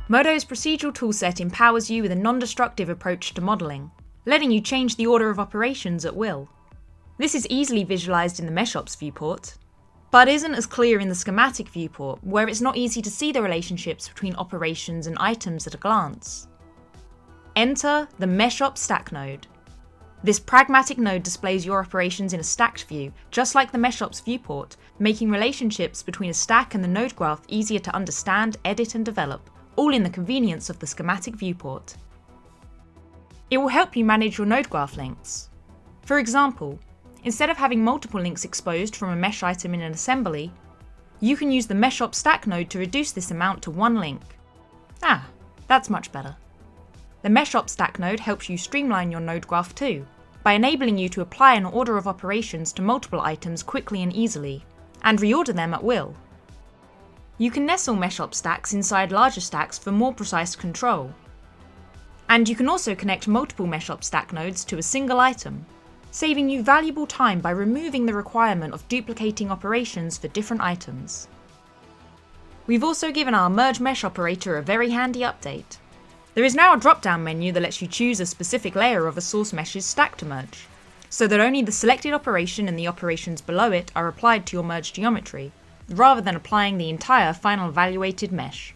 Modo's procedural toolset empowers you with a non-destructive approach to modelling, letting you change the order of operations at will. This is easily visualised in the MeshOps viewport, but isn't as clear in the schematic viewport, where it's not easy to see the relationships between operations and items at a glance. Enter the MeshOp Stack Node. This pragmatic node displays your operations in a stacked view, just like the MeshOps viewport, making relationships between a stack and the node graph easier to understand, edit and develop, all in the convenience of the schematic viewport. It will help you manage your node graph links. For example, instead of having multiple links exposed from a mesh item in an assembly, you can use the MeshOp Stack Node to reduce this amount to one link. That's much better. The MeshOp Stack Node helps you streamline your node graph too, by enabling you to apply an order of operations to multiple items quickly and easily, and reorder them at will. You can nestle MeshOp stacks inside larger stacks for more precise control. And you can also connect multiple MeshOp Stack nodes to a single item, saving you valuable time by removing the requirement of duplicating operations for different items. We've also given our Merge Mesh operator a very handy update. There is now a drop-down menu that lets you choose a specific layer of a source mesh's stack to merge, so that only the selected operation and the operations below it are applied to your merge geometry, rather than applying the entire final evaluated mesh.